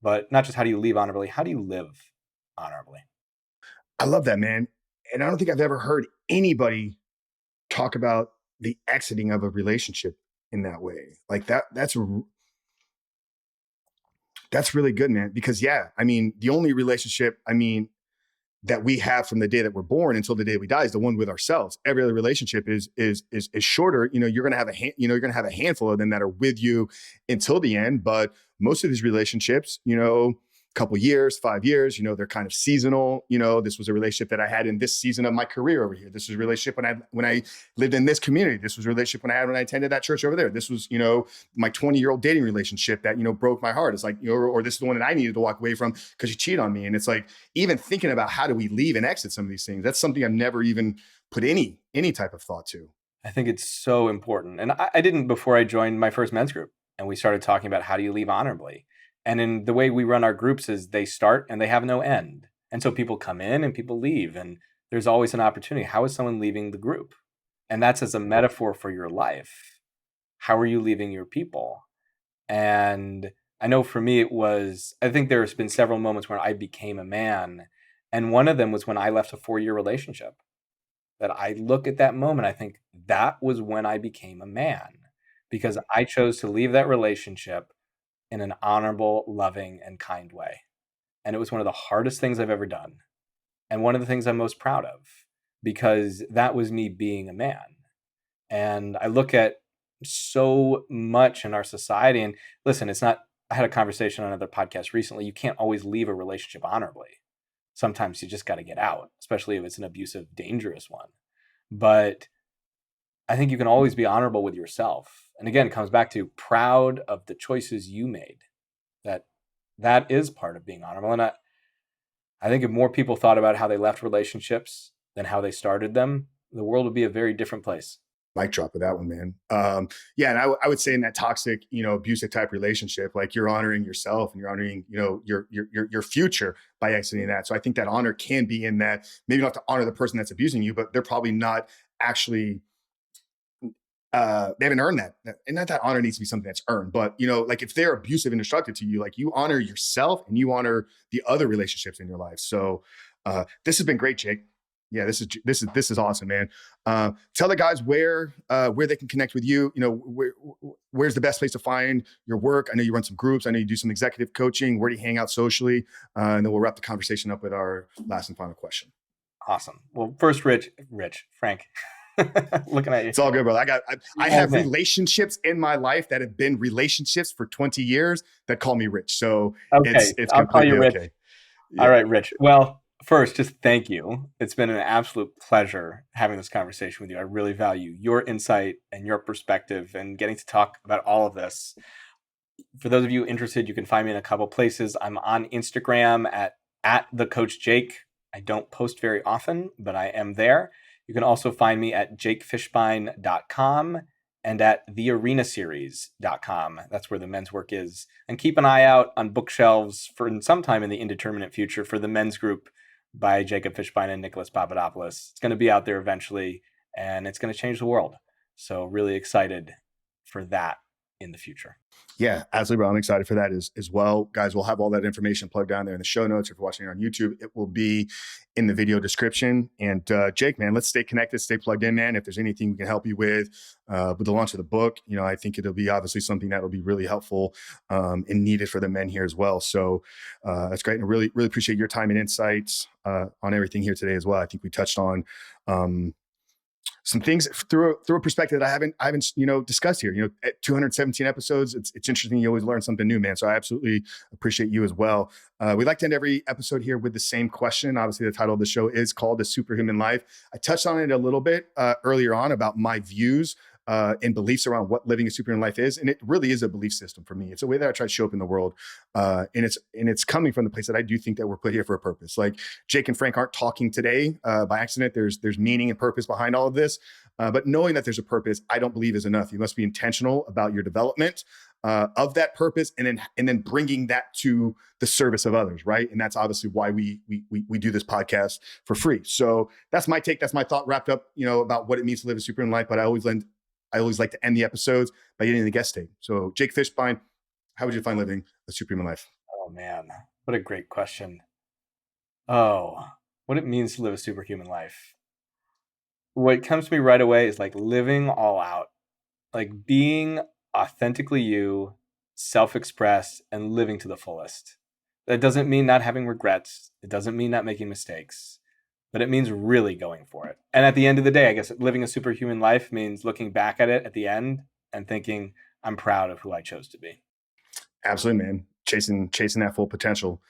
But not just how do you leave honorably, how do you live honorably? I love that, man. And I don't think I've ever heard anybody talk about the exiting of a relationship in that way. Like that's really good, man. Because yeah, I mean, the only relationship, I mean, that we have from the day that we're born until the day we die is the one with ourselves. Every other relationship is shorter. You know, you're gonna have you're gonna have a handful of them that are with you until the end. But most of these relationships, you know, couple years, 5 years, you know, they're kind of seasonal. You know, this was a relationship that I had in this season of my career over here. This was a relationship when I lived in this community. This was a relationship when I attended that church over there. This was, you know, my 20-year-old dating relationship that, you know, broke my heart. It's like, you know, or this is the one that I needed to walk away from because you cheated on me. And it's like, even thinking about how do we leave and exit some of these things, that's something I've never even put any type of thought to. I think it's so important. And I didn't before I joined my first men's group, and we started talking about how do you leave honorably. And in the way we run our groups is they start and they have no end. And so people come in and people leave, and there's always an opportunity. How is someone leaving the group? And that's as a metaphor for your life. How are you leaving your people? And I know for me, I think there's been several moments where I became a man. And one of them was when I left a 4-year relationship. That I look at that moment, I think that was when I became a man, because I chose to leave that relationship in an honorable, loving, and kind way. And it was one of the hardest things I've ever done. And one of the things I'm most proud of, because that was me being a man. And I look at so much in our society, and listen, I had a conversation on another podcast recently. You can't always leave a relationship honorably. Sometimes you just got to get out, especially if it's an abusive, dangerous one. But I think you can always be honorable with yourself. And again, it comes back to proud of the choices you made. That is part of being honorable. And I think if more people thought about how they left relationships than how they started them, the world would be a very different place. Mic drop with that one, man. Yeah, and I would say in that toxic, you know, abusive type relationship, like you're honoring yourself and you're honoring, you know, your future by exiting that. So I think that honor can be in that. Maybe not to honor the person that's abusing you, but they're probably not actually they haven't earned that. And not that honor needs to be something that's earned, but you know, like if they're abusive and destructive to you, like you honor yourself and you honor the other relationships in your life. So this has been great, Jake. Yeah, this is awesome, man. Tell the guys where they can connect with you. You know, where's the best place to find your work? I know you run some groups. I know you do some executive coaching. Where do you hang out socially? And then we'll wrap the conversation up with our last and final question. Awesome. Well, first, Frank, looking at you. It's all good, brother. I have relationships in my life that have been relationships for 20 years that call me Rich. So okay, it's I'll call you Rich. okay. Yeah. All right, Rich. Well, first, just thank you. It's been an absolute pleasure having this conversation with you. I really value your insight and your perspective and getting to talk about all of this. For those of you interested, you can find me in a couple places. I'm on Instagram at the Coach Jake. I don't post very often, but I am there. You can also find me at jakefishbein.com and at thearenaseries.com. That's where the men's work is. And keep an eye out on bookshelves for sometime in the indeterminate future for the men's group by Jacob Fishbein and Nicholaos Papadopoulos. It's going to be out there eventually, and it's going to change the world. So really excited for that in the future. Yeah, absolutely, bro. I'm excited for that as well. Guys, we'll have all that information plugged down there in the show notes. If you're watching it on YouTube, it will be in the video description. And Jake, man, let's stay connected, stay plugged in, man. If there's anything we can help you with the launch of the book, you know, I think it'll be obviously something that will be really helpful and needed for the men here as well. So that's great. And I really, really appreciate your time and insights on everything here today as well. I think we touched on some things through a perspective that I haven't you know discussed here. You know, at 217 episodes, it's interesting. You always learn something new, man. So I absolutely appreciate you as well. We like to end every episode here with the same question. Obviously, the title of the show is called "The Superhuman Life." I touched on it a little bit earlier on about my views and beliefs around what living a superhuman life is, and it really is a belief system for me. It's a way that I try to show up in the world, and it's coming from the place that I do think that we're put here for a purpose. Like Jake and Frank aren't talking today by accident. There's meaning and purpose behind all of this, but knowing that there's a purpose, I don't believe is enough. You must be intentional about your development of that purpose, and then bringing that to the service of others, right? And that's obviously why we do this podcast for free. So that's my take. That's my thought wrapped up, you know, about what it means to live a superhuman life. But I always like to end the episodes by getting the guest take. So Jake Fishbein, how would you find living a superhuman life? Oh man, what a great question. Oh, what it means to live a superhuman life. what comes to me right away is like living all out, like being authentically you, self-expressed, and living to the fullest. That doesn't mean not having regrets. It doesn't mean not making mistakes, but it means really going for it. And at the end of the day, I guess living a superhuman life means looking back at it at the end and thinking, I'm proud of who I chose to be. Absolutely, man. Chasing that full potential.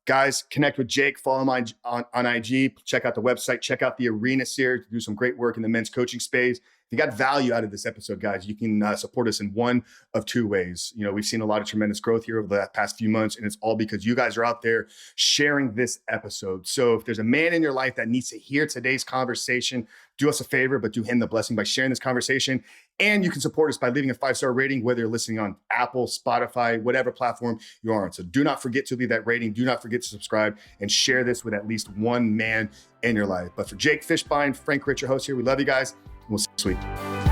Guys, connect with Jake. Follow him on IG. Check out the website. Check out the Arena series. Do some great work in the men's coaching space. If you got value out of this episode, guys, you can support us in one of two ways. You know, we've seen a lot of tremendous growth here over the past few months, and it's all because you guys are out there sharing this episode. So if there's a man in your life that needs to hear today's conversation, do us a favor, but do him the blessing by sharing this conversation. And you can support us by leaving a 5-star rating, whether you're listening on Apple, Spotify, whatever platform you're on. So do not forget to leave that rating. Do not forget to subscribe and share this with at least one man in your life. But for Jake Fishbein, Frank Rich, your host here, we love you guys. We'll see you next week.